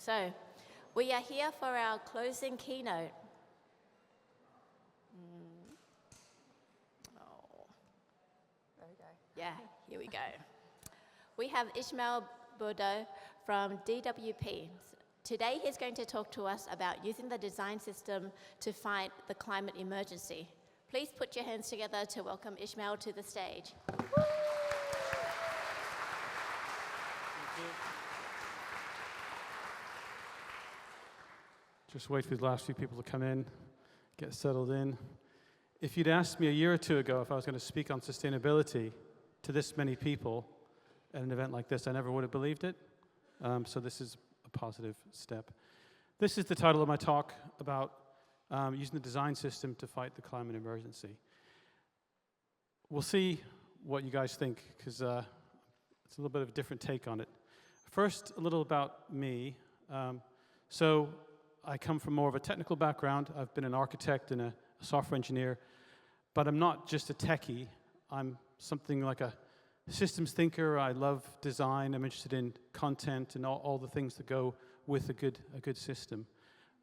So, we are here for our closing keynote. Oh, there we go. Yeah, here we go. We have Ishmael Burdeau from GOV.UK. Today he's going to talk to us about using the design system to fight the climate emergency. Please put your hands together to welcome Ishmael to the stage. Just wait for the last few people to come in, get settled in. If you'd asked me a year or two ago if I was going to speak on sustainability to this many people at an event like this, I never would have believed it. So this is a positive step. This is the title of my talk about using the design system to fight the climate emergency. We'll see what you guys think, because it's a little bit of a different take on it. First, a little about me. So I come from more of a technical background. I've been an architect and a software engineer, but I'm not just a techie. I'm something like a systems thinker. I love design. I'm interested in content and all the things that go with a good system.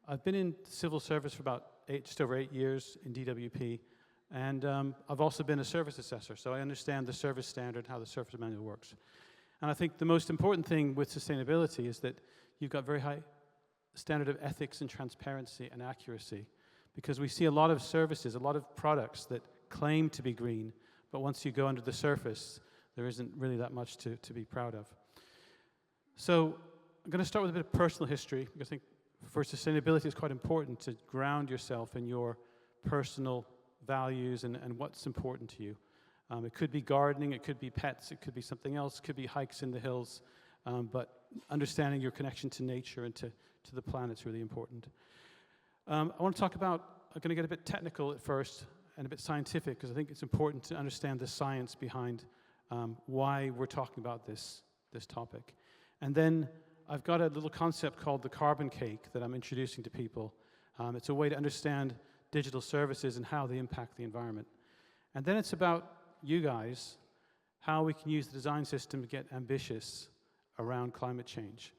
I've been in civil service for about just over 8 years in DWP, and I've also been a service assessor, so I understand the service standard, how the service manual works. And I think the most important thing with sustainability is that you've got very high standard of ethics and transparency and accuracy, because we see a lot of services, a lot of products that claim to be green, but once you go under the surface, there isn't really that much to be proud of. So I'm going to start with a bit of personal history, because I think for sustainability it's quite important to ground yourself in your personal values and what's important to you. It could be gardening, it could be pets, it could be something else, it could be hikes in the hills, but understanding your connection to nature and to the planet is really important. I want to talk about, I'm going to get a bit technical at first and a bit scientific, because I think it's important to understand the science behind why we're talking about this topic. And then I've got a little concept called the carbon cake that I'm introducing to people. It's a way to understand digital services and how they impact the environment. And then it's about you guys, how we can use the design system to get ambitious around climate change,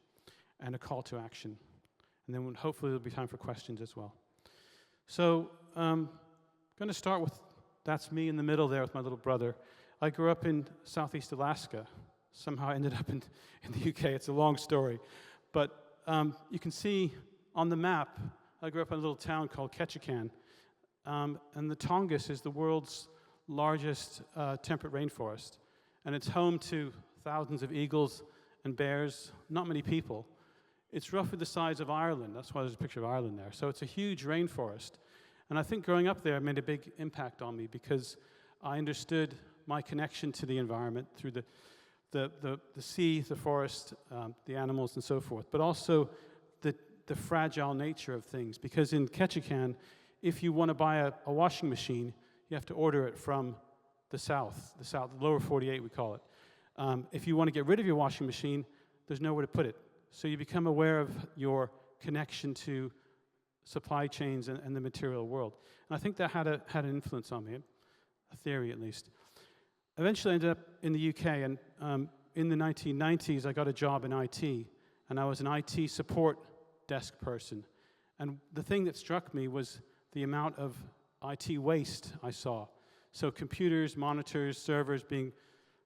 and a call to action. And then hopefully there'll be time for questions as well. So I'm going to start with, that's me in the middle there with my little brother. I grew up in Southeast Alaska. Somehow I ended up in the UK. It's a long story. But you can see on the map, I grew up in a little town called Ketchikan. And the Tongass is the world's largest temperate rainforest. And it's home to thousands of eagles and bears, not many people. It's roughly the size of Ireland. That's why there's a picture of Ireland there. So it's a huge rainforest. And I think growing up there made a big impact on me, because I understood my connection to the environment through the sea, the forest, the animals, and so forth, but also the fragile nature of things. Because in Ketchikan, if you want to buy a washing machine, you have to order it from the south, the lower 48 we call it. If you want to get rid of your washing machine, there's nowhere to put it. So you become aware of your connection to supply chains and the material world. And I think that had an influence on me, a theory at least. Eventually I ended up in the UK, and in the 1990s I got a job in IT, and I was an IT support desk person. And the thing that struck me was the amount of IT waste I saw. So computers, monitors, servers being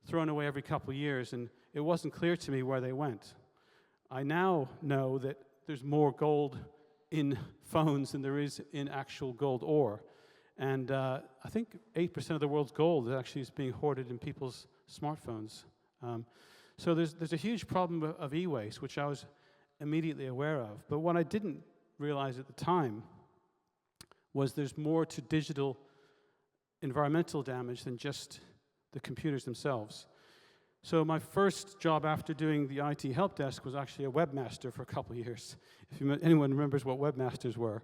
thrown away every couple of years, and it wasn't clear to me where they went. I now know that there's more gold in phones than there is in actual gold ore. And I think 8% of the world's gold actually is being hoarded in people's smartphones. So there's a huge problem of e-waste, which I was immediately aware of. But what I didn't realize at the time was there's more to digital environmental damage than just the computers themselves. So my first job after doing the IT help desk was actually a webmaster for a couple of years, if anyone remembers what webmasters were.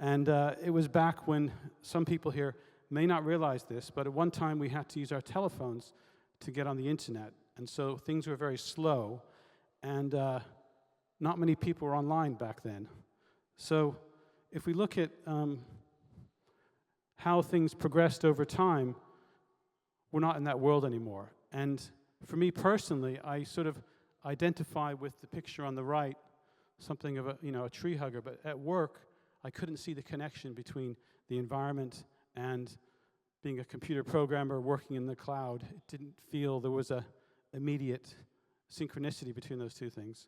And it was back when some people here may not realize this, but at one time we had to use our telephones to get on the internet. And so things were very slow, and not many people were online back then. So if we look at how things progressed over time, we're not in that world anymore. And for me personally, I sort of identify with the picture on the right, something of a tree hugger, but at work, I couldn't see the connection between the environment and being a computer programmer working in the cloud. It didn't feel there was a immediate synchronicity between those two things.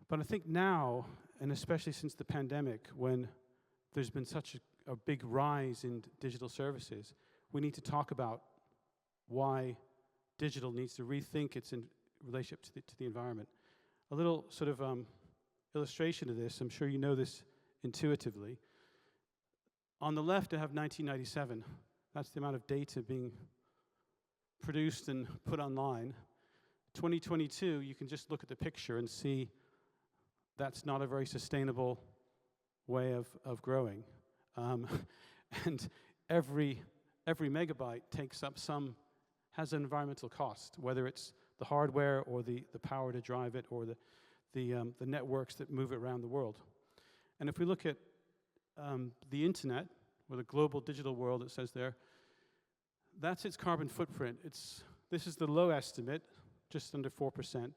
But I think now, and especially since the pandemic, when there's been such a big rise in digital services, we need to talk about why digital needs to rethink its relationship to the environment. A little sort of illustration of this, I'm sure you know this intuitively. On the left, I have 1997. That's the amount of data being produced and put online. 2022, you can just look at the picture and see that's not a very sustainable way of growing. And every megabyte takes up has an environmental cost, whether it's the hardware or the power to drive it or the networks that move it around the world. And if we look at the internet, or the global digital world, it says there, that's its carbon footprint. This is the low estimate, just under 4%.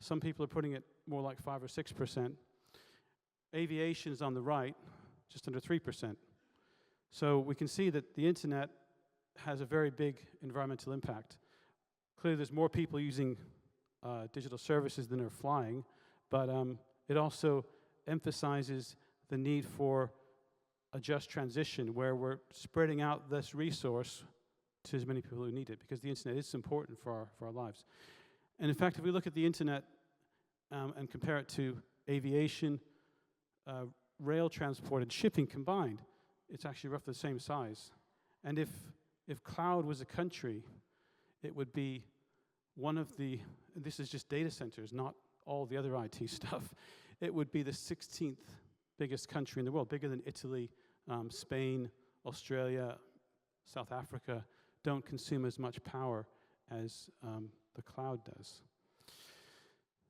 Some people are putting it more like 5 or 6%. Aviation is on the right, just under 3%. So we can see that the internet has a very big environmental impact. Clearly, there's more people using digital services than are flying, but it also emphasizes the need for a just transition where we're spreading out this resource to as many people who need it, because the internet is important for our lives. And in fact, if we look at the internet and compare it to aviation, rail transport, and shipping combined, it's actually roughly the same size. And if cloud was a country, it would be one of the, this is just data centers, not all the other IT stuff, it would be the 16th biggest country in the world, bigger than Italy, Spain, Australia, South Africa, don't consume as much power as the cloud does.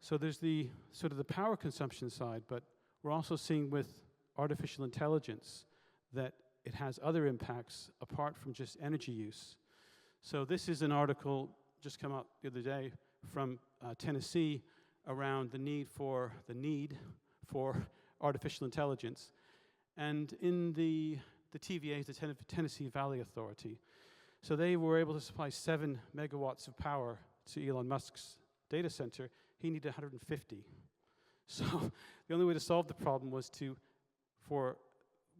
So there's the sort of the power consumption side, but we're also seeing with artificial intelligence that it has other impacts apart from just energy use. So this is an article just come out the other day from Tennessee around the need for artificial intelligence. And in the TVA, the Tennessee Valley Authority, so they were able to supply 7 megawatts of power to Elon Musk's data center. He needed 150. So the only way to solve the problem was for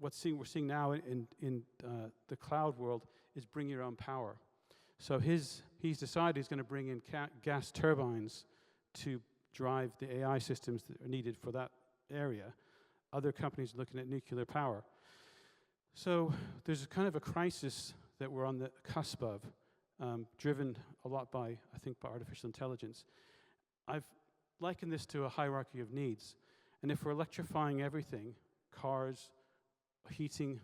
we're seeing now in the cloud world is bring your own power. So he's decided he's going to bring in gas turbines to drive the AI systems that are needed for that area. Other companies are looking at nuclear power. So there's a kind of a crisis that we're on the cusp of, driven a lot by artificial intelligence. I've likened this to a hierarchy of needs. And if we're electrifying everything, cars, heating,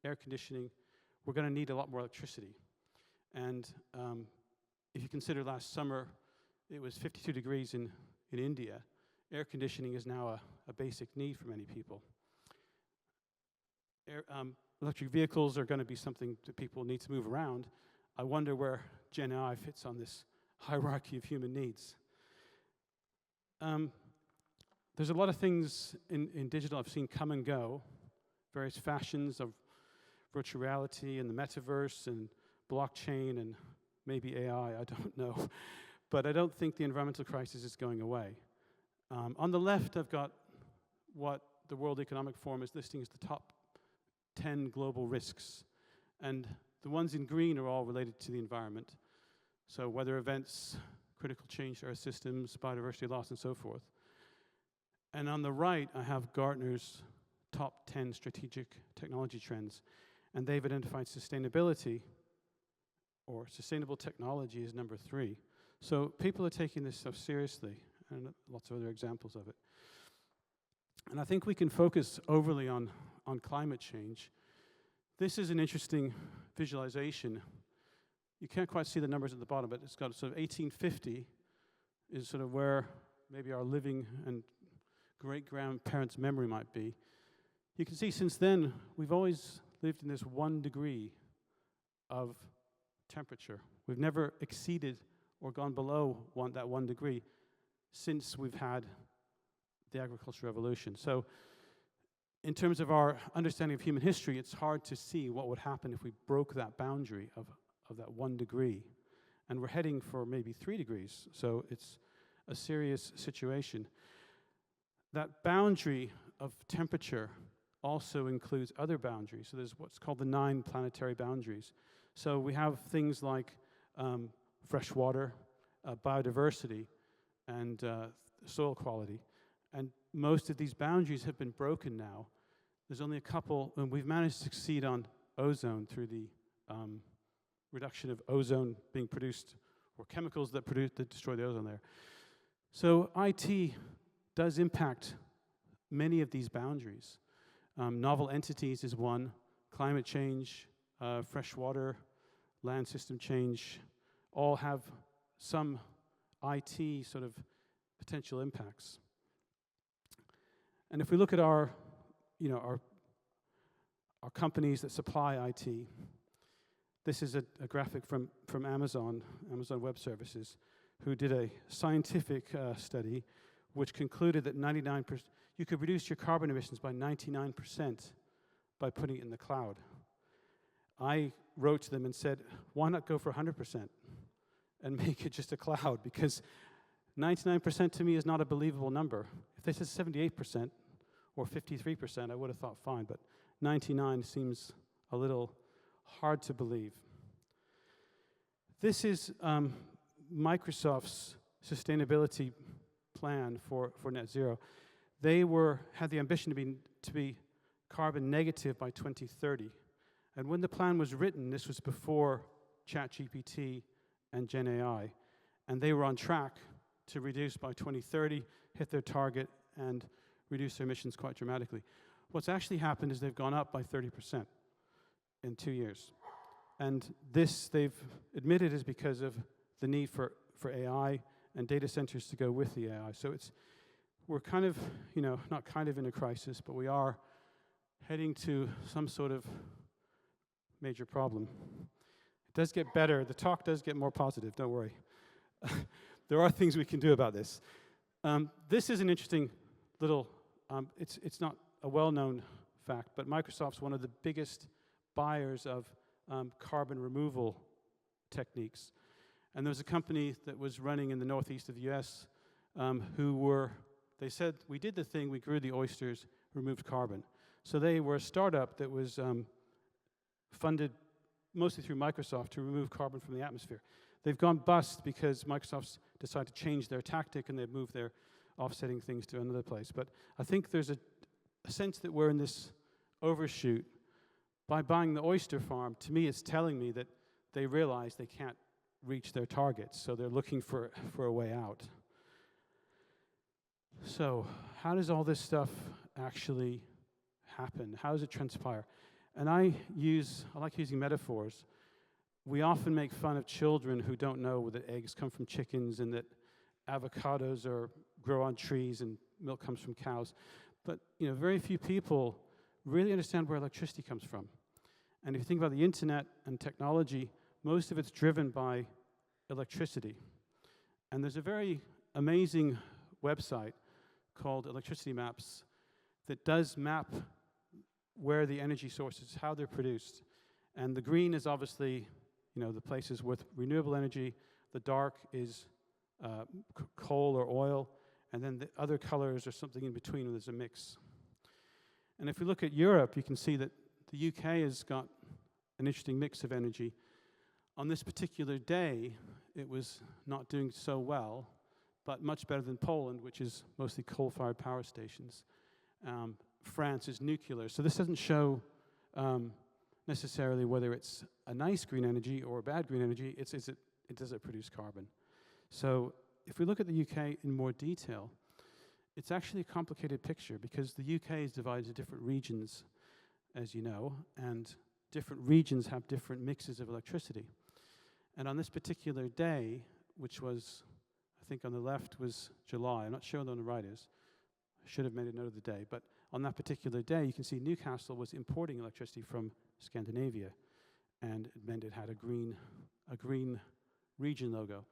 air conditioning, we're going to need a lot more electricity. And if you consider last summer, it was 52 degrees in India. Air conditioning is now a basic need for many people. Electric vehicles are going to be something that people need to move around. I wonder where Gen AI fits on this hierarchy of human needs. There's a lot of things in digital I've seen come and go, various fashions of virtual reality and the metaverse and blockchain and maybe AI, I don't know. But I don't think the environmental crisis is going away. On the left, I've got what the World Economic Forum is listing as the top 10 global risks. And the ones in green are all related to the environment. So weather events, critical change to Earth systems, biodiversity loss, and so forth. And on the right, I have Gartner's top 10 strategic technology trends. And they've identified sustainability, or sustainable technology, as number 3. So people are taking this stuff seriously, and lots of other examples of it. And I think we can focus overly on climate change. This is an interesting visualization. You can't quite see the numbers at the bottom, but it's got sort of 1850 is sort of where maybe our living and great-grandparents' memory might be. You can see since then, we've always lived in this 1 degree of temperature. We've never exceeded or gone below that 1 degree since we've had the agricultural revolution. So in terms of our understanding of human history, it's hard to see what would happen if we broke that boundary of that 1 degree. And we're heading for maybe 3 degrees, so it's a serious situation. That boundary of temperature also includes other boundaries. So there's what's called the 9 planetary boundaries. So we have things like fresh water, biodiversity, and soil quality. And most of these boundaries have been broken now. There's only a couple, and we've managed to succeed on ozone through the reduction of ozone being produced, or chemicals that destroy the ozone layer. So IT does impact many of these boundaries. Novel entities is one, climate change, fresh water, land system change, all have some IT sort of potential impacts. And if we look at our companies that supply IT, this is a graphic from Amazon Web Services, who did a scientific study which concluded that 99%, you could reduce your carbon emissions by 99% by putting it in the cloud. I wrote to them and said, why not go for 100% and make it just a cloud? Because 99% to me is not a believable number. If they said 78% or 53%, I would have thought fine, but 99 seems a little hard to believe. This is Microsoft's sustainability plan for net zero. They had the ambition to be carbon negative by 2030. And when the plan was written, this was before ChatGPT and Gen AI, and they were on track to reduce by 2030, hit their target, and reduce their emissions quite dramatically. What's actually happened is they've gone up by 30% in 2 years. And this, they've admitted, is because of the need for AI and data centers to go with the AI. So we're kind of, not kind of in a crisis, but we are heading to some sort of major problem. It does get better. The talk does get more positive, don't worry. There are things we can do about this. This is an interesting little, it's not a well-known fact, but Microsoft's one of the biggest buyers of carbon removal techniques. And there was a company that was running in the northeast of the US they said, we did the thing, we grew the oysters, removed carbon. So they were a startup that was funded mostly through Microsoft to remove carbon from the atmosphere. They've gone bust because Microsoft's decided to change their tactic and they've moved their offsetting things to another place. But I think there's a sense that we're in this overshoot. By buying the oyster farm, to me it's telling me that they realize they can't reach their targets, so they're looking for a way out. So how does all this stuff actually happen? How does it transpire? And I like using metaphors. We often make fun of children who don't know that eggs come from chickens and that avocados grow on trees and milk comes from cows. But very few people really understand where electricity comes from. And if you think about the internet and technology, most of it's driven by electricity. And there's a very amazing website called Electricity Maps that does map where the energy sources, how they're produced. And the green is obviously, the places with renewable energy. The dark is coal or oil. And then the other colors are something in between, and there's a mix. And if we look at Europe, you can see that the UK has got an interesting mix of energy. On this particular day, it was not doing so well, but much better than Poland, which is mostly coal-fired power stations. France is nuclear. So this doesn't show necessarily whether it's a nice green energy or a bad green energy. Does it produce carbon? So if we look at the UK in more detail, it's actually a complicated picture because the UK is divided into different regions, as you know, and different regions have different mixes of electricity. And on this particular day, which was, I think on the left was July, I'm not sure on the right is, I should have made a note of the day, but on that particular day, you can see Newcastle was importing electricity from Scandinavia, and it meant it had a green region logo.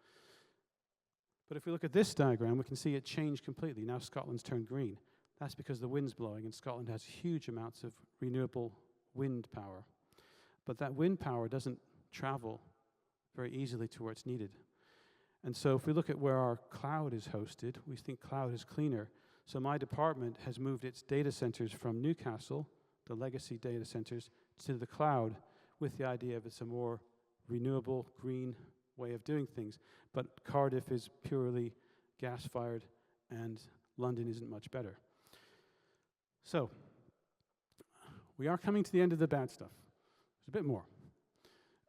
But if we look at this diagram, we can see it changed completely. Now Scotland's turned green. That's because the wind's blowing, and Scotland has huge amounts of renewable wind power. But that wind power doesn't travel very easily to where it's needed. And so if we look at where our cloud is hosted, we think cloud is cleaner. So my department has moved its data centers from Newcastle, the legacy data centers, to the cloud with the idea of it's a more renewable, green way of doing things. But Cardiff is purely gas-fired, and London isn't much better. So we are coming to the end of the bad stuff. There's a bit more.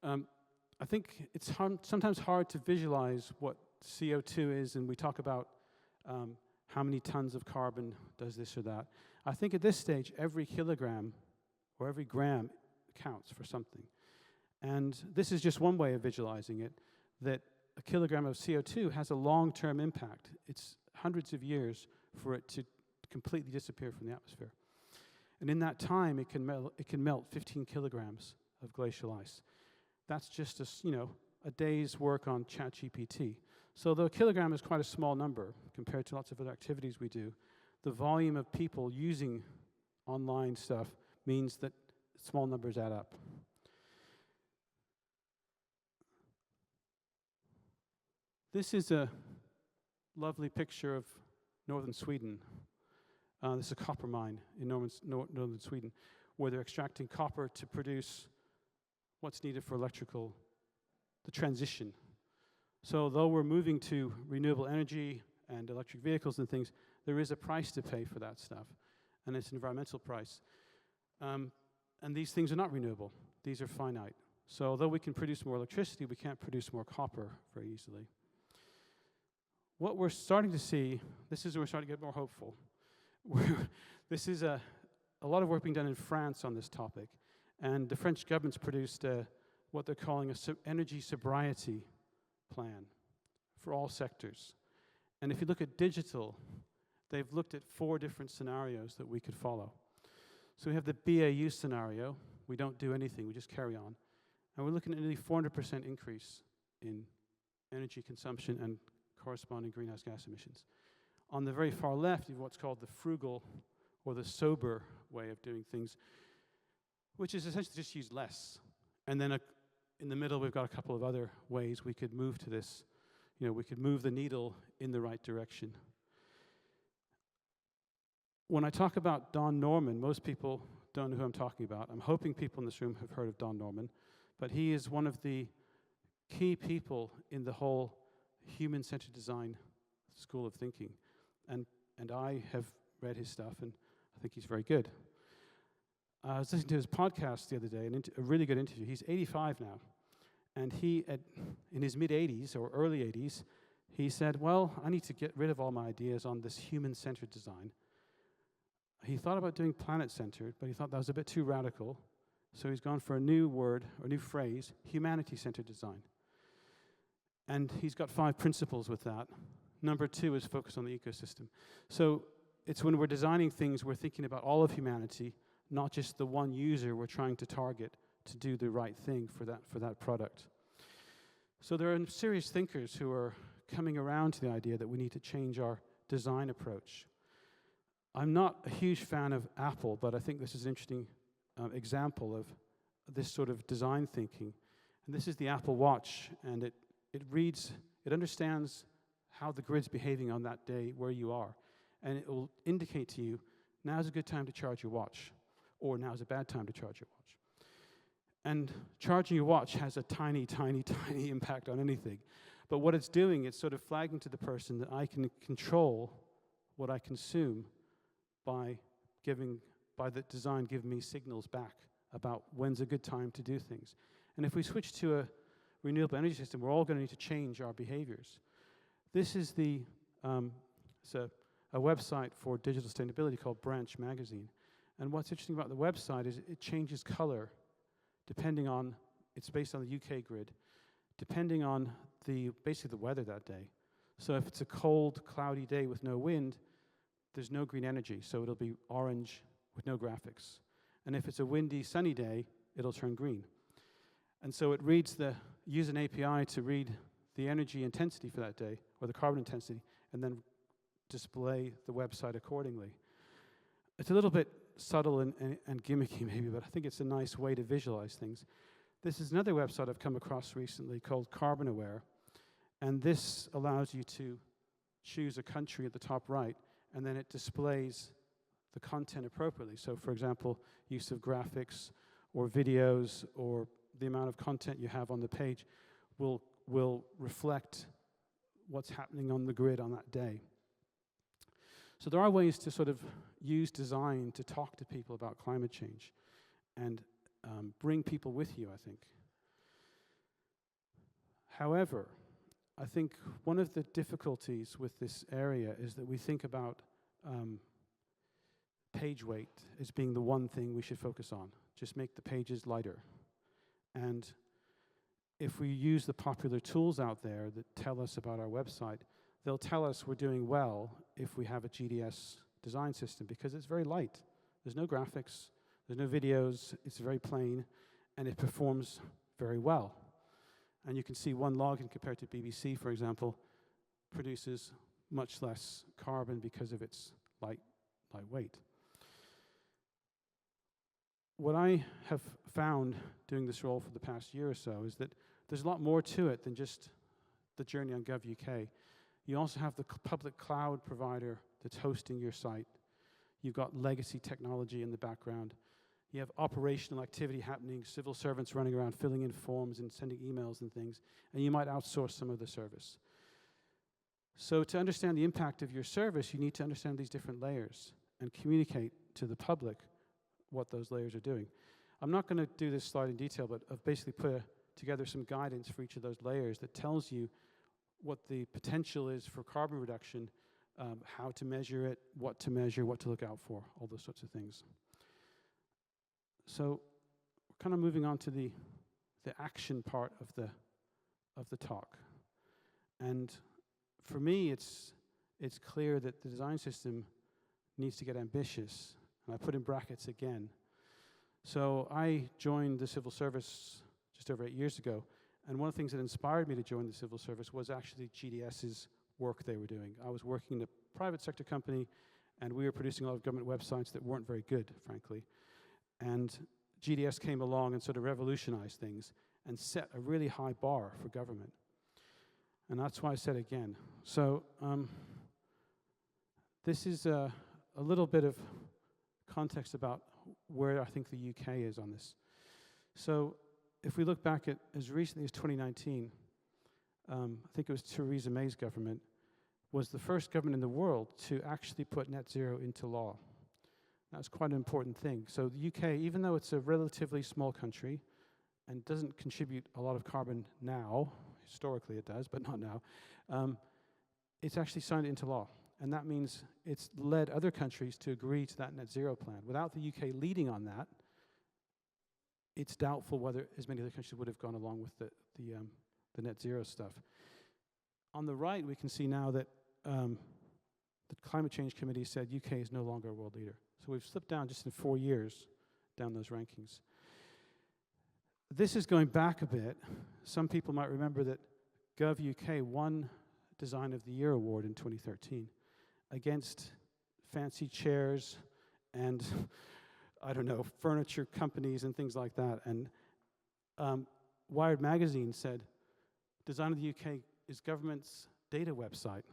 I think it's sometimes hard to visualize what CO2 is, and we talk about how many tons of carbon does this or that. I think at this stage, every kilogram or every gram counts for something. And this is just one way of visualizing it, that a kilogram of CO2 has a long-term impact. It's hundreds of years for it to completely disappear from the atmosphere. And in that time, it can melt 15 kilograms of glacial ice. That's just a day's work on ChatGPT. So though a kilogram is quite a small number compared to lots of other activities we do, the volume of people using online stuff means that small numbers add up. This is a lovely picture of northern Sweden. This is a copper mine in northern Sweden, where they're extracting copper to produce what's needed for the transition. So though we're moving to renewable energy and electric vehicles and things, there is a price to pay for that stuff, and it's an environmental price. And these things are not renewable. These are finite. So although we can produce more electricity, we can't produce more copper very easily. What we're starting to see, this is where we're starting to get more hopeful. This is a lot of work being done in France on this topic, and the French government's produced what they're calling an energy sobriety plan for all sectors. And if you look at digital, they've looked at 4 different scenarios that we could follow. So we have the BAU scenario. We don't do anything, we just carry on. And we're looking at nearly 400% increase in energy consumption and corresponding greenhouse gas emissions. On the very far left, you have what's called the frugal or the sober way of doing things, which is essentially just use less. And then in the middle, we've got a couple of other ways we could move to this. We could move the needle in the right direction. When I talk about Don Norman, most people don't know who I'm talking about. I'm hoping people in this room have heard of Don Norman, but he is one of the key people in the whole human-centered design school of thinking. And I have read his stuff, and I think he's very good. I was listening to his podcast the other day, a really good interview. He's 85 now, and in his mid-80s or early 80s, he said, well, I need to get rid of all my ideas on this human-centered design. He thought about doing planet-centered, but he thought that was a bit too radical, so he's gone for a new word, or new phrase, humanity-centered design. And he's got 5 principles with that. Number 2 is focus on the ecosystem. So it's when we're designing things, we're thinking about all of humanity, not just the one user we're trying to target to do the right thing for that product. So there are serious thinkers who are coming around to the idea that we need to change our design approach. I'm not a huge fan of Apple, but I think this is an interesting example of this sort of design thinking. And this is the Apple Watch, and it understands how the grid's behaving on that day where you are. And it will indicate to you, now's a good time to charge your watch, or now's a bad time to charge your watch. And charging your watch has a tiny, tiny, tiny impact on anything. But what it's doing, it's sort of flagging to the person that I can control what I consume by the design giving me signals back about when's a good time to do things. And if we switch to a renewable energy system, we're all going to need to change our behaviors. This is it's a website for digital sustainability called Branch Magazine. And what's interesting about the website is it changes color depending on, it's based on the UK grid, depending on basically the weather that day. So if it's a cold, cloudy day with no wind, there's no green energy, so it'll be orange with no graphics. And if it's a windy, sunny day, it'll turn green. And so it uses an API to read the energy intensity for that day, or the carbon intensity, and then display the website accordingly. It's a little bit subtle and gimmicky maybe, but I think it's a nice way to visualize things. This is another website I've come across recently called Carbon Aware, and this allows you to choose a country at the top right, and then it displays the content appropriately. So for example, use of graphics or videos or the amount of content you have on the page will reflect what's happening on the grid on that day. So there are ways to sort of use design to talk to people about climate change and bring people with you, I think. However, I think one of the difficulties with this area is that we think about page weight as being the one thing we should focus on. Just make the pages lighter. And if we use the popular tools out there that tell us about our website, they'll tell us we're doing well if we have a GDS design system because it's very light. There's no graphics, there's no videos, it's very plain, and it performs very well. And you can see one login compared to BBC, for example, produces much less carbon because of its lightweight. What I have found doing this role for the past year or so is that there's a lot more to it than just the journey on GOV.UK. You also have the public cloud provider that's hosting your site. You've got legacy technology in the background. You have operational activity happening, civil servants running around filling in forms and sending emails and things, and you might outsource some of the service. So to understand the impact of your service, you need to understand these different layers and communicate to the public what those layers are doing. I'm not going to do this slide in detail, but I've basically put together some guidance for each of those layers that tells you what the potential is for carbon reduction, how to measure it, what to measure, what to look out for, all those sorts of things. So we're kind of moving on to the action part of the talk. And for me, it's clear that the design system needs to get ambitious. And I put in brackets again. So I joined the civil service just over 8 years ago. And one of the things that inspired me to join the civil service was actually GDS's work they were doing. I was working in a private sector company, and we were producing a lot of government websites that weren't very good, frankly. And GDS came along and sort of revolutionized things and set a really high bar for government. And that's why I said again. So this is a little bit of context about where I think the UK is on this. So if we look back at as recently as 2019, I think it was Theresa May's government was the first government in the world to actually put net zero into law. That's quite an important thing. So the UK, even though it's a relatively small country and doesn't contribute a lot of carbon now, historically it does, but not now, it's actually signed it into law. And that means it's led other countries to agree to that net zero plan. Without the UK leading on that, it's doubtful whether as many other countries would have gone along with the net zero stuff. On the right, we can see now that the Climate Change Committee said UK is no longer a world leader. So we've slipped down just in 4 years down those rankings. This is going back a bit. Some people might remember that GOV.UK won Design of the Year award in 2013 against fancy chairs and, I don't know, furniture companies and things like that. And Wired magazine said, Design of the UK is government's data website.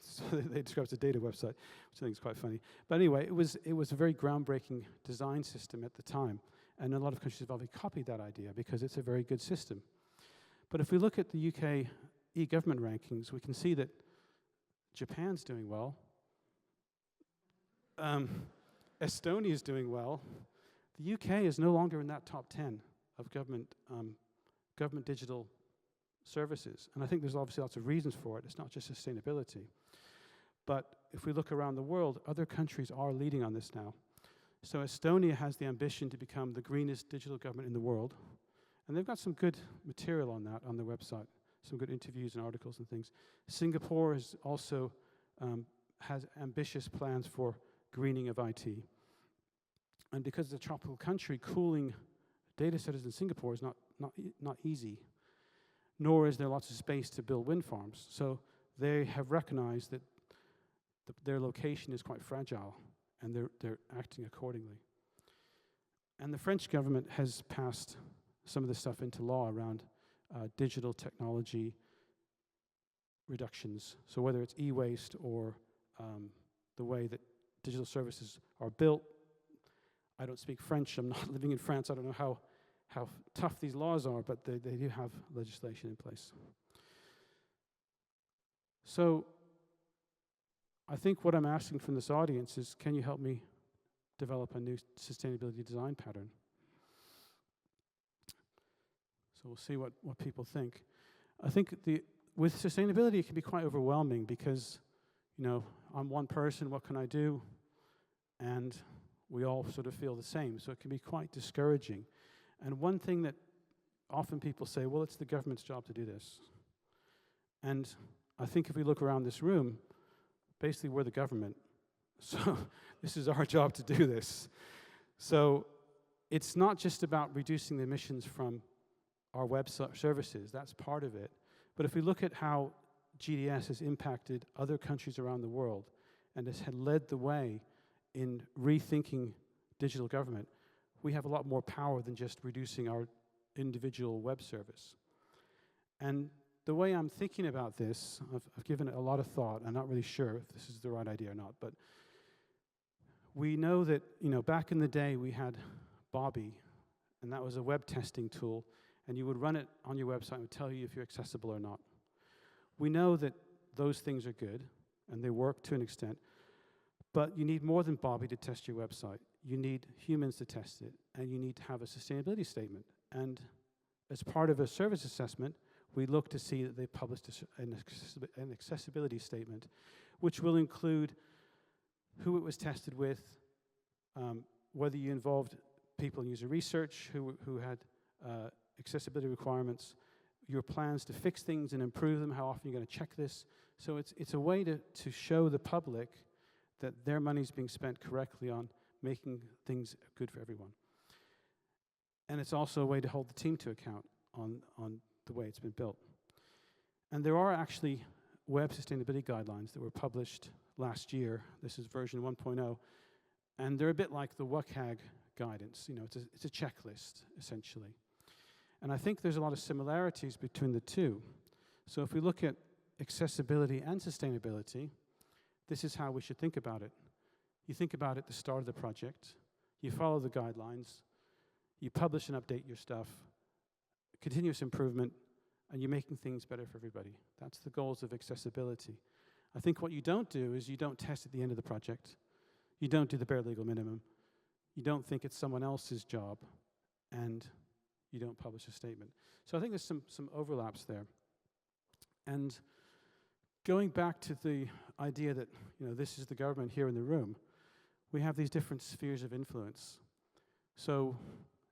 So they described it as a data website, which I think is quite funny. But anyway, it was a very groundbreaking design system at the time. And a lot of countries have already copied that idea because it's a very good system. But if we look at the UK e-government rankings, we can see that Japan's doing well. Estonia is doing well. The UK is no longer in that top 10 of government digital services. And I think there's obviously lots of reasons for it. It's not just sustainability. But if we look around the world, other countries are leading on this now. So Estonia has the ambition to become the greenest digital government in the world. And they've got some good material on that on their website, some good interviews and articles and things. Singapore is also has ambitious plans for greening of IT. And because it's a tropical country, cooling data centers in Singapore is not easy. nor is there lots of space to build wind farms. So they have recognized that their location is quite fragile, and they're acting accordingly. And the French government has passed some of this stuff into law around digital technology reductions. So whether it's e-waste or the way that digital services are built. I don't speak French. I'm not living in France. I don't know how tough these laws are, but they do have legislation in place. So I think what I'm asking from this audience is, can you help me develop a new sustainability design pattern? So we'll see what people think. I think with sustainability, it can be quite overwhelming because, I'm one person, what can I do? And we all sort of feel the same, so it can be quite discouraging. And one thing that often people say, well, it's the government's job to do this. And I think if we look around this room, basically we're the government. So this is our job to do this. So it's not just about reducing the emissions from our web services, that's part of it. But if we look at how GDS has impacted other countries around the world and has led the way in rethinking digital government, we have a lot more power than just reducing our individual web service. And the way I'm thinking about this, I've given it a lot of thought. I'm not really sure if this is the right idea or not, but we know that, back in the day we had Bobby, and that was a web testing tool, and you would run it on your website and it would tell you if you're accessible or not. We know that those things are good, and they work to an extent, but you need more than Bobby to test your website. You need humans to test it, and you need to have a sustainability statement. And as part of a service assessment, we look to see that they published an accessibility statement, which will include who it was tested with, whether you involved people in user research who had accessibility requirements, your plans to fix things and improve them, how often you're going to check this. So it's a way to show the public that their money's being spent correctly on making things good for everyone. And it's also a way to hold the team to account on the way it's been built. And there are actually web sustainability guidelines that were published last year. This is version 1.0. And they're a bit like the WCAG guidance. It's a checklist, essentially. And I think there's a lot of similarities between the two. So if we look at accessibility and sustainability, this is how we should think about it. You think about it at the start of the project, you follow the guidelines, you publish and update your stuff, continuous improvement, and you're making things better for everybody. That's the goals of accessibility. I think what you don't do is you don't test at the end of the project, you don't do the bare legal minimum, you don't think it's someone else's job, and you don't publish a statement. So I think there's some overlaps there. And going back to the idea that, this is the government here in the room, we have these different spheres of influence. So,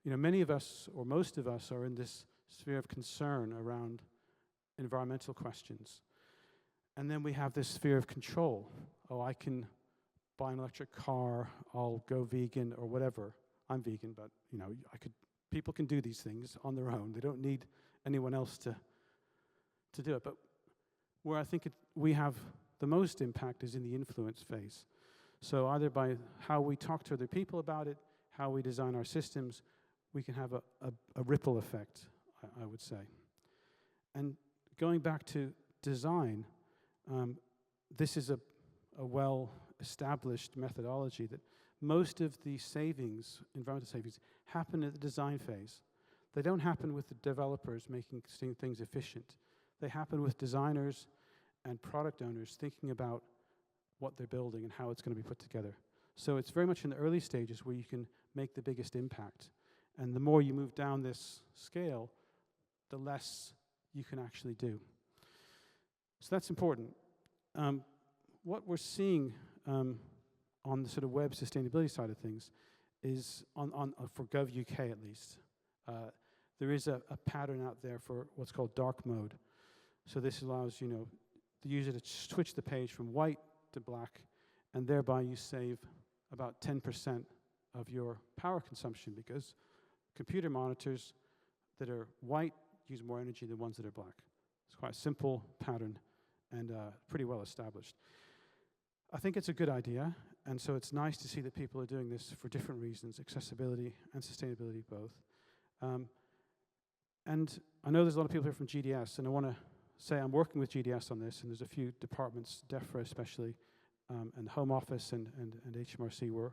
many of us, or most of us, are in this sphere of concern around environmental questions. And then we have this sphere of control. Oh, I can buy an electric car, I'll go vegan, or whatever. I'm vegan, but, people can do these things on their own. They don't need anyone else to do it. But where I think we have the most impact is in the influence phase. So either by how we talk to other people about it, how we design our systems, we can have a ripple effect, I would say. And going back to design, this is a well-established methodology that most of the savings, environmental savings, happen at the design phase. They don't happen with the developers making things efficient. They happen with designers and product owners thinking about what they're building and how it's going to be put together. So it's very much in the early stages where you can make the biggest impact. And the more you move down this scale, the less you can actually do. So that's important. What we're seeing on the sort of web sustainability side of things is, for GOV.UK at least, there is a pattern out there for what's called dark mode. So this allows, the user to switch the page from white to black, and thereby you save about 10% of your power consumption, because computer monitors that are white, use more energy than ones that are black. It's quite a simple pattern and pretty well established. I think it's a good idea, and so it's nice to see that people are doing this for different reasons, accessibility and sustainability both. And I know there's a lot of people here from GDS, and I want to say I'm working with GDS on this, and there's a few departments, DEFRA especially, and Home Office and HMRC were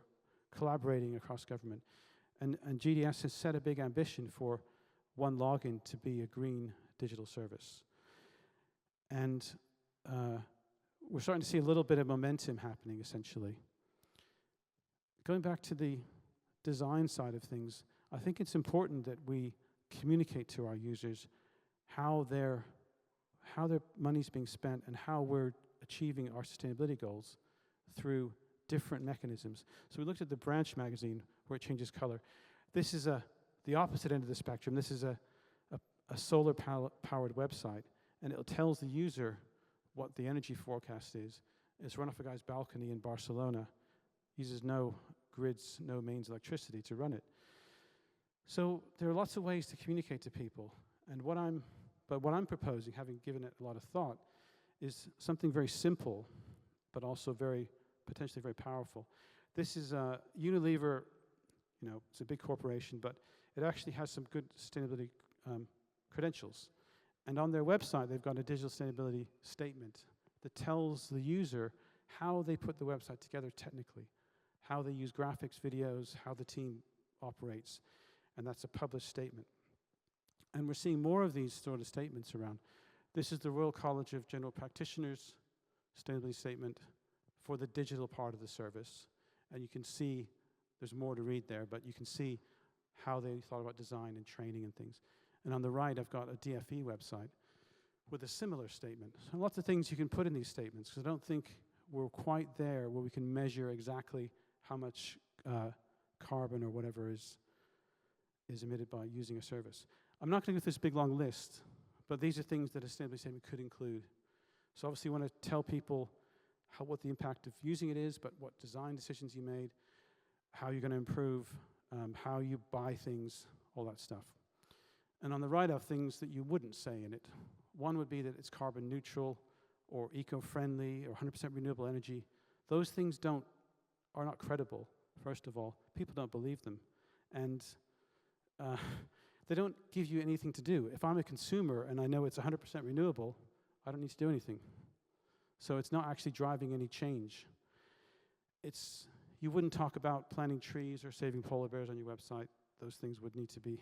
collaborating across government. And GDS has set a big ambition for one login to be a green digital service. And we're starting to see a little bit of momentum happening, essentially. Going back to the design side of things, I think it's important that we communicate to our users how their money's being spent and how we're achieving our sustainability goals through different mechanisms. So we looked at the branch magazine where it changes color. This is the opposite end of the spectrum. This is a solar powered website, and it tells the user what the energy forecast is. It's run off a guy's balcony in Barcelona. Uses no grids, no mains electricity to run it. So there are lots of ways to communicate to people. And what I'm proposing, having given it a lot of thought, is something very simple, but also potentially very powerful. This is Unilever. It's a big corporation, but it actually has some good sustainability credentials. And on their website, they've got a digital sustainability statement that tells the user how they put the website together technically, how they use graphics, videos, how the team operates. And that's a published statement. And we're seeing more of these sort of statements around. This is the Royal College of General Practitioners sustainability statement for the digital part of the service. And you can see, there's more to read there, but you can see how they thought about design and training and things. And on the right, I've got a DFE website with a similar statement. So lots of things you can put in these statements, because I don't think we're quite there where we can measure exactly how much carbon or whatever is emitted by using a service. I'm not going to go through this big long list, but these are things that a sustainability statement could include. So obviously you want to tell people what the impact of using it is, but what design decisions you made, how you're going to improve, how you buy things, all that stuff. And on the right are things that you wouldn't say in it. One would be that it's carbon neutral or eco-friendly or 100% renewable energy. Those things are not credible, first of all. People don't believe them. And they don't give you anything to do. If I'm a consumer and I know it's 100% renewable, I don't need to do anything. So it's not actually driving any change. You wouldn't talk about planting trees or saving polar bears on your website. Those things would need to be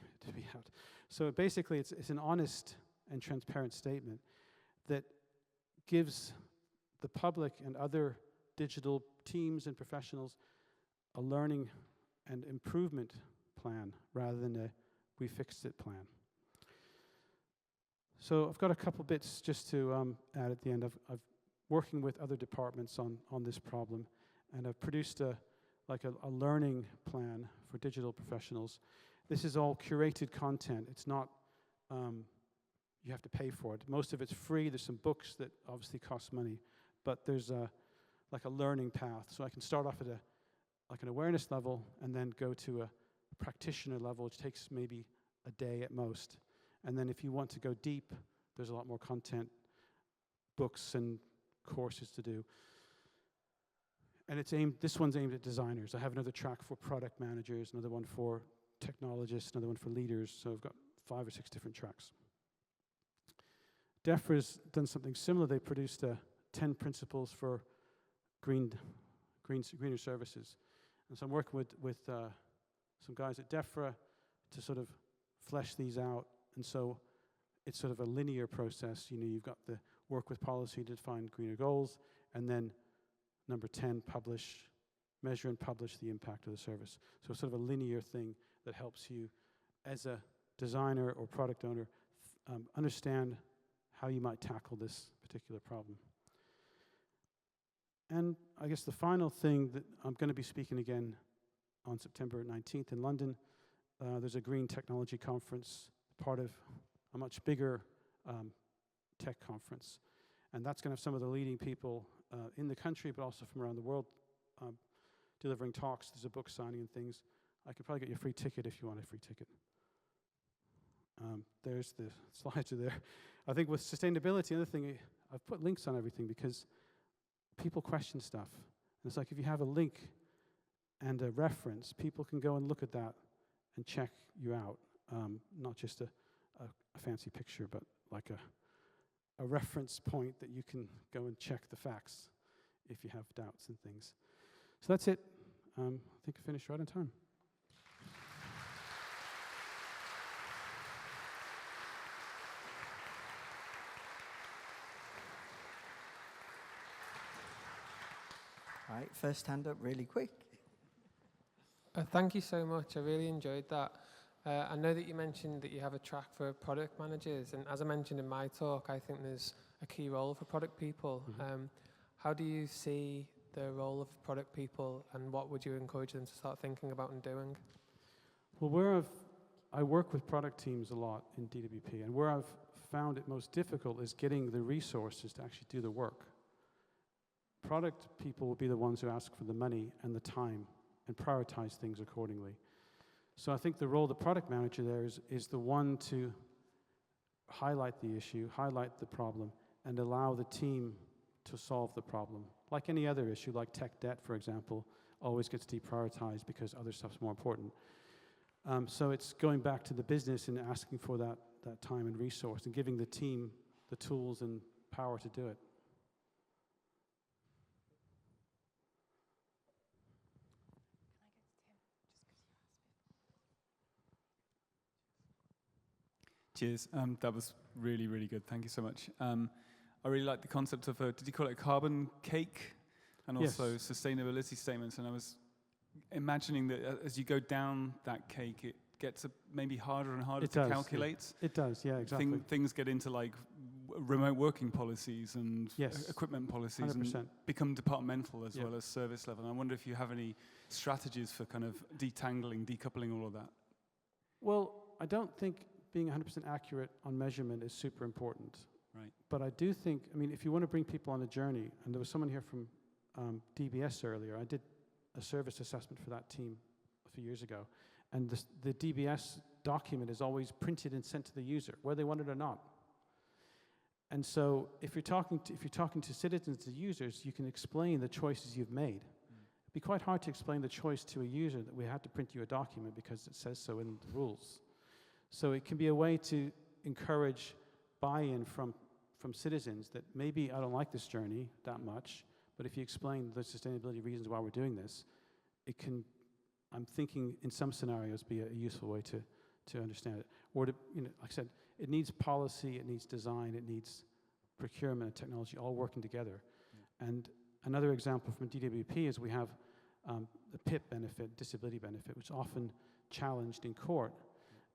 out. So basically, it's an honest and transparent statement that gives the public and other digital teams and professionals a learning and improvement plan rather than a we fixed it plan. So I've got a couple bits just to add at the end. I've working with other departments on this problem, and I've produced a learning plan for digital professionals. This is all curated content. It's not, you have to pay for it. Most of it's free. There's some books that obviously cost money, but there's a learning path. So I can start off at an awareness level and then go to a practitioner level, which takes maybe a day at most. And then if you want to go deep, there's a lot more content, books and courses to do. And this one's aimed at designers. I have another track for product managers, another one for technologists, another one for leaders. So I've got 5 or 6 different tracks. DEFRA's done something similar. They produced 10 principles for greener services. And so I'm working with some guys at DEFRA to sort of flesh these out. And so it's sort of a linear process. You've got the work with policy to define greener goals, and then number 10, measure and publish the impact of the service. So it's sort of a linear thing that helps you as a designer or product owner understand how you might tackle this particular problem. And I guess the final thing that I'm going to be speaking again on September 19th in London. There's a green technology conference, part of a much bigger tech conference. And that's going to have some of the leading people in the country, but also from around the world delivering talks. There's a book signing and things. I could probably get you a free ticket if you want a free ticket. There's the slides are there. I think with sustainability, another thing, I've put links on everything because people question stuff. And it's like if you have a link and a reference, people can go and look at that and check you out. Not just a fancy picture, but like a reference point that you can go and check the facts if you have doubts and things. So that's it. I think I finished right on time. All right, first hand up really quick. Thank you so much. I really enjoyed that. I know that you mentioned that you have a track for product managers, and as I mentioned in my talk, I think there's a key role for product people. Mm-hmm. How do you see the role of product people, and what would you encourage them to start thinking about and doing? Well, I work with product teams a lot in DWP, and where I've found it most difficult is getting the resources to actually do the work. Product people will be the ones who ask for the money and the time and prioritize things accordingly. So I think the role of the product manager there is the one to highlight the issue, highlight the problem, and allow the team to solve the problem. Like any other issue, like tech debt, for example, always gets deprioritized because other stuff's more important. So it's going back to the business and asking for that time and resource and giving the team the tools and power to do it. Cheers. That was really, really good. Thank you so much. I really like the concept of did you call it a carbon cake? And also Yes. sustainability statements. And I was imagining that as you go down that cake, it gets maybe harder and harder to calculate. Yeah. It does, yeah, exactly. Things get into like remote working policies and Yes. equipment policies 100%. and become departmental as Yeah. well as service level. And I wonder if you have any strategies for kind of detangling, decoupling all of that. Well, I don't think being 100% accurate on measurement is super important. Right. But I do think, I mean, if you want to bring people on a journey, and there was someone here from DBS earlier, I did a service assessment for that team a few years ago, and the DBS document is always printed and sent to the user, whether they want it or not. And so if you're talking to citizens, to users, you can explain the choices you've made. It'd be quite hard to explain the choice to a user that we have to print you a document because it says so in the rules. So it can be a way to encourage buy-in from citizens that maybe I don't like this journey that much, but if you explain the sustainability reasons why we're doing this, it can, I'm thinking in some scenarios, be a useful way to understand it. Or to, like I said, it needs policy, it needs design, it needs procurement and technology all working together. Yeah. And another example from DWP is we have the PIP benefit, disability benefit, which is often challenged in court.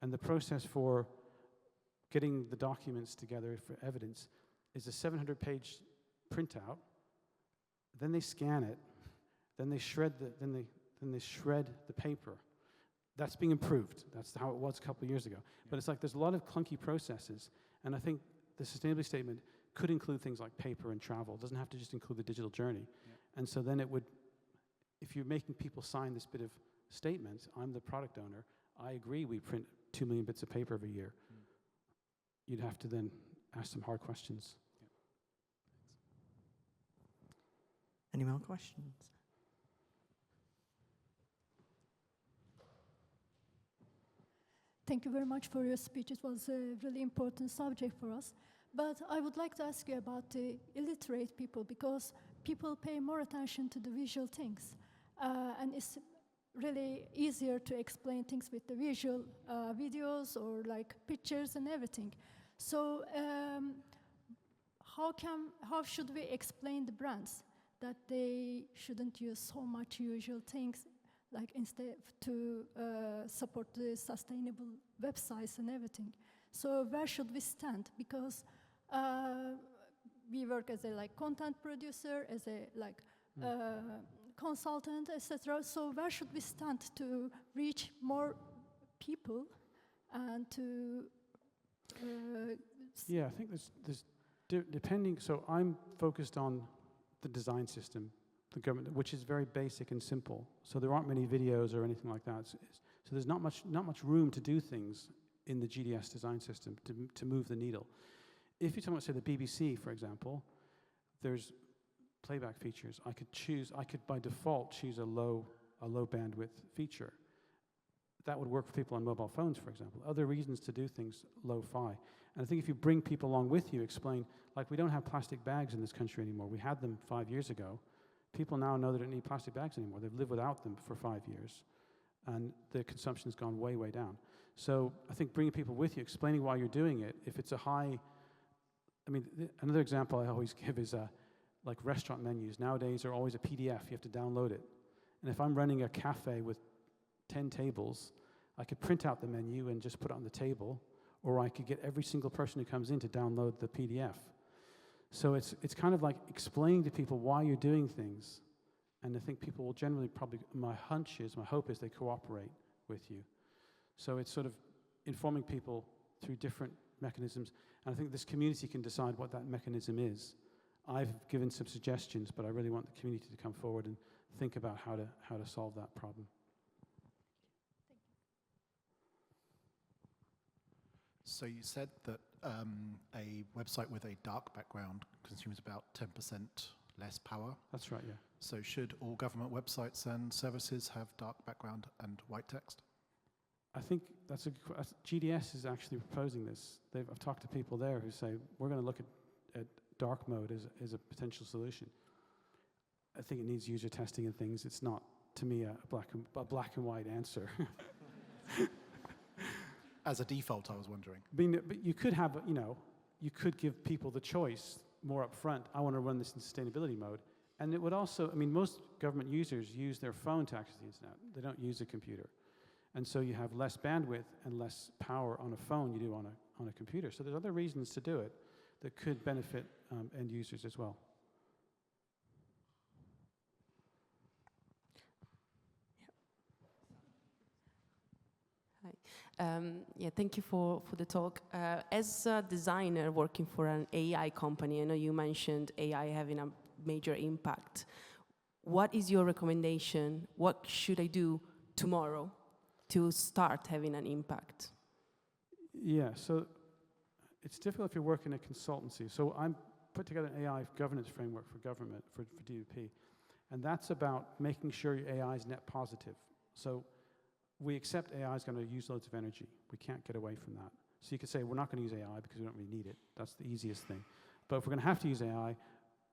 And the process for getting the documents together for evidence is a 700-page printout. Then they scan it. Then they shred the paper. That's being improved. That's how it was a couple of years ago. Yeah. But it's like there's a lot of clunky processes, and I think the sustainability statement could include things like paper and travel. It doesn't have to just include the digital journey. Yeah. And so then it would, if you're making people sign this bit of statement, I'm the product owner, I agree we print 2 million bits of paper every year. You'd have to then ask some hard questions. Yeah. Any more questions? Thank you very much for your speech. It was a really important subject for us. But I would like to ask you about the illiterate people, because people pay more attention to the visual things. And it's really easier to explain things with the visual videos or like pictures and everything. So how should we explain the brands that they shouldn't use so much usual things, like instead to support the sustainable websites and everything? So where should we stand? Because we work as a like content producer, as a like consultant, etc. So where should we stand to reach more people and to? Yeah, I think there's depending. So I'm focused on the design system, the government, which is very basic and simple. So there aren't many videos or anything like that. So there's not much room to do things in the GDS design system to move the needle. If you're talking about, say, the BBC, for example, there's playback features. I could by default choose a low bandwidth feature. That would work for people on mobile phones, for example. Other reasons to do things low-fi. And I think if you bring people along with you, explain, like, we don't have plastic bags in this country anymore. We had them 5 years ago. People now know they don't need plastic bags anymore. They've lived without them for 5 years. And the consumption's gone way, way down. So I think bringing people with you, explaining why you're doing it, if it's a high, I mean, another example I always give is like restaurant menus. Nowadays are always a PDF. You have to download it. And if I'm running a cafe with 10 tables, I could print out the menu and just put it on the table, or I could get every single person who comes in to download the PDF. So it's kind of like explaining to people why you're doing things, and I think people will generally probably, my hope is they cooperate with you. So it's sort of informing people through different mechanisms, and I think this community can decide what that mechanism is. I've given some suggestions, but I really want the community to come forward and think about how to solve that problem. So you said that a website with a dark background consumes about 10% less power. That's right, yeah. So should all government websites and services have dark background and white text? I think that's GDS is actually proposing this. I've talked to people there who say, we're going to look at dark mode as a potential solution. I think it needs user testing and things. It's not, to me, a black and white answer. As a default, I was wondering. But you could have, you could give people the choice more up front. I want to run this in sustainability mode. And it would also, most government users use their phone to access the internet. They don't use a computer. And so you have less bandwidth and less power on a phone you do on a computer. So there's other reasons to do it that could benefit end users as well. Yeah, thank you for the talk. As a designer working for an AI company, I know you mentioned AI having a major impact. What is your recommendation? What should I do tomorrow to start having an impact? Yeah, so it's difficult if you're working in a consultancy. So I'm put together an AI governance framework for government, for DWP, and that's about making sure your AI is net positive. So we accept AI is going to use loads of energy. We can't get away from that. So you could say, we're not going to use AI because we don't really need it. That's the easiest thing. But if we're going to have to use AI,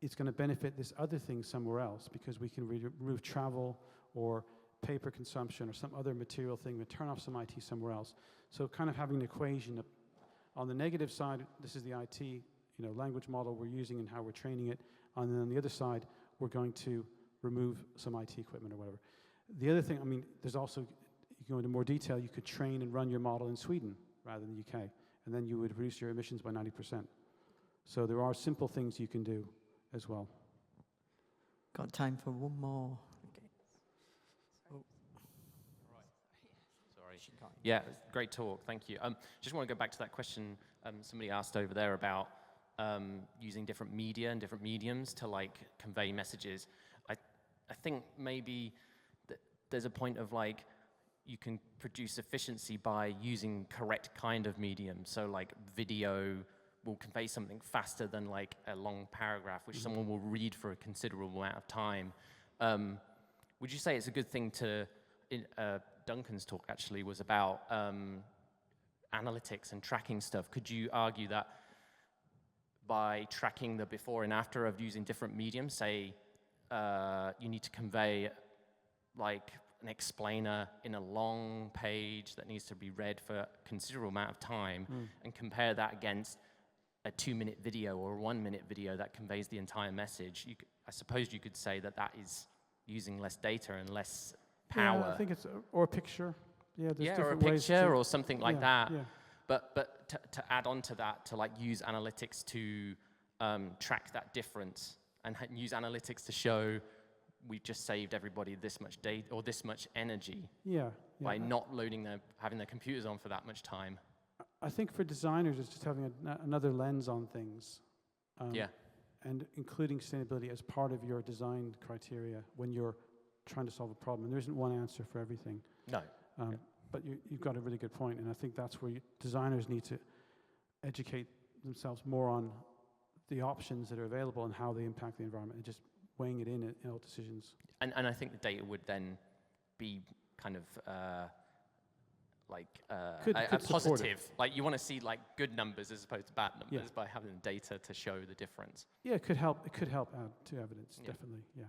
it's going to benefit this other thing somewhere else because we can remove travel or paper consumption or some other material thing. We turn off some IT somewhere else. So kind of having an equation. On the negative side, this is the IT language model we're using and how we're training it. And then on the other side, we're going to remove some IT equipment or whatever. The other thing, there's also, you can go into more detail, you could train and run your model in Sweden rather than the UK, and then you would reduce your emissions by 90%. So there are simple things you can do as well. Got time for one more. Okay. Oh. Sorry. Yeah, great talk. Thank you. Just want to go back to that question somebody asked over there about using different media and different mediums to convey messages. I think maybe there's a point of you can produce efficiency by using correct kind of medium. So video will convey something faster than a long paragraph, which someone will read for a considerable amount of time. Would you say it's a good thing to, Duncan's talk actually was about analytics and tracking stuff. Could you argue that by tracking the before and after of using different mediums, say you need to convey an explainer in a long page that needs to be read for a considerable amount of time and compare that against a 2-minute video or a 1-minute video that conveys the entire message, I suppose you could say that is using less data and less power. Yeah, I think it's, or a picture. Yeah, there's or a different ways picture or something like that. Yeah. But to add on to that, to use analytics to track that difference and use analytics to show we've just saved everybody this much data or this much energy by not having their computers on for that much time. I think for designers, it's just having another lens on things. And including sustainability as part of your design criteria when you're trying to solve a problem. And there isn't one answer for everything. No. but you've got a really good point, and I think that's where designers need to educate themselves more on the options that are available and how they impact the environment, and just weighing it in all decisions. And I think the data would then be kind of Could support positive. it. Like you want to see like good numbers as opposed to bad numbers Yeah. by having the data to show the difference. Yeah, it could help. It could help add to evidence, Yeah. definitely. Yeah.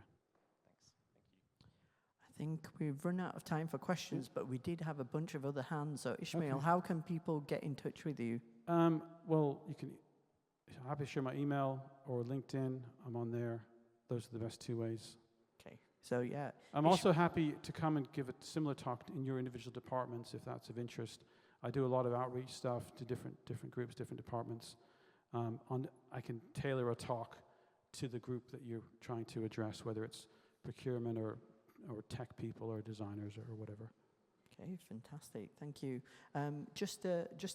I think we've run out of time for questions, but we did have a bunch of other hands. So Ishmael, Okay. how can people get in touch with you? Well, you can. I'm happy to share my email or LinkedIn. I'm on there. Those are the best two ways. Okay, so yeah. I'm also happy to come and give a similar talk in your individual departments if that's of interest. I do a lot of outreach stuff to different groups, different departments. I can tailor a talk to the group that you're trying to address, whether it's procurement or tech people or designers or whatever. Okay, fantastic. Thank you. Just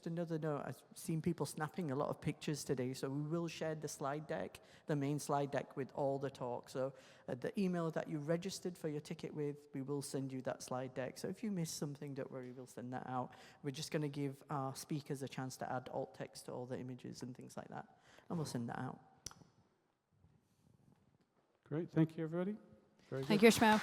another note, I've seen people snapping a lot of pictures today, so we will share the slide deck, the main slide deck with all the talks. So the email that you registered for your ticket with, we will send you that slide deck. So if you miss something, don't worry, we'll send that out. We're just going to give our speakers a chance to add alt text to all the images and things like that, and we'll send that out. Great. Thank you, everybody. Very good. Thank you, Ishmael.